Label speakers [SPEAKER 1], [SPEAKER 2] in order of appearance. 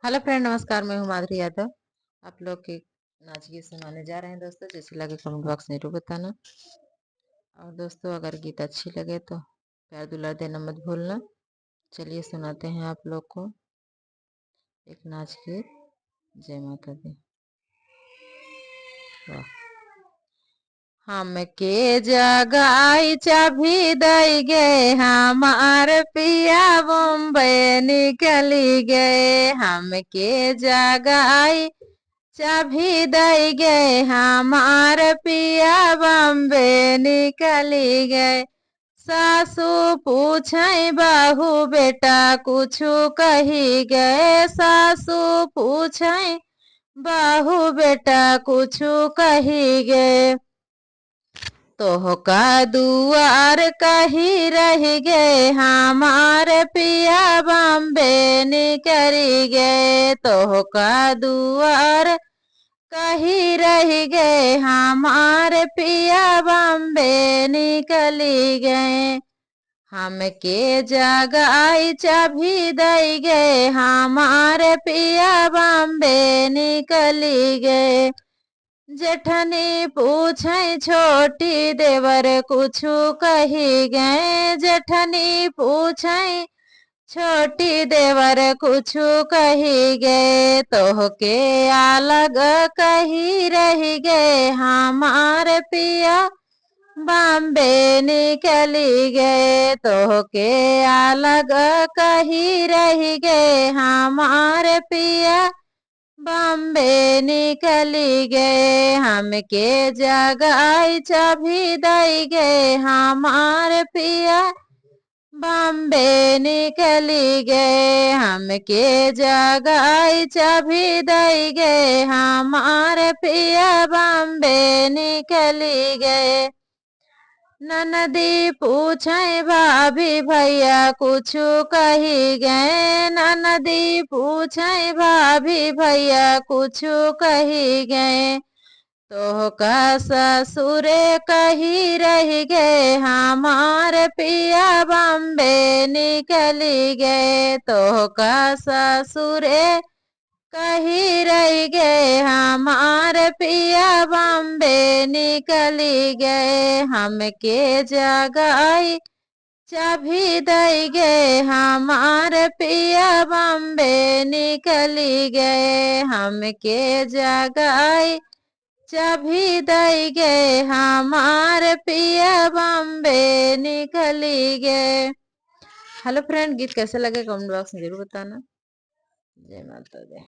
[SPEAKER 1] Hello friend, नमस्कार। मैं हूँ माधुरी यादव। आप लोग के नाच गीत सुनाने जा रहे हैं दोस्तों। जैसे लगे कमेंट बॉक्स में जरूर बताना। और दोस्तों, अगर गीत अच्छी लगे तो प्यार दुलार देना मत भूलना। चलिए सुनाते हैं आप लोग को एक नाच गीत। जय माता दी। वाह। हमके जगाई चाबी दई गए, हमार पिया बम्बई निकली गए। हमके जगाई चाबी दई गए, हमार पिया बम्बे निकली गए। सासू पूछे बहू बेटा कुछु कही गए। सासू पूछे बहू बेटा कुछु कही गए। तोहका दुआर कही रह गए, हमार पिया बम्बे निकली गए। तोहका दुआर कही रह गए, हमार पिया बम्बे निकली गए। हमके जगाई चाबी दई गए, हमार पिया बम्बे निकली गए। जेठनी पूछे छोटी देवर कुछु कही गए। जेठनी पूछे छोटी देवर कुछु कही गए। तोहके अलग कही रह गए, हमार पिया बम्बे निकली गए। तोहके अलग कही रह गए, हमार पिया बम्बे निकली गए। हमके जगाई चाबी दई गए, हमार पिया बम्बे निकली गए। हमके जगाई चाबी दई गए, हमार पिया बम्बे निकली गए। ननदी पूछे भाभी भैया कुछु कही गए। ननदी पूछे भाभी भैया कुछु कही गए। तोहका ससुरे कही रह गए, हमार पिया बम्बे निकली गए। तोहका ससुरे कही रह गए, हमार पिया बम्बे निकली गए। हमके जगाई चाबी दई गए, हमार पिया बम्बे निकली गए। हमके जगाई चाबी दई गए, हमार पिया बम्बे निकली गए। हेलो फ्रेंड, गीत कैसे लगे कमेंट बॉक्स में जरूर बताना। जय माता दी।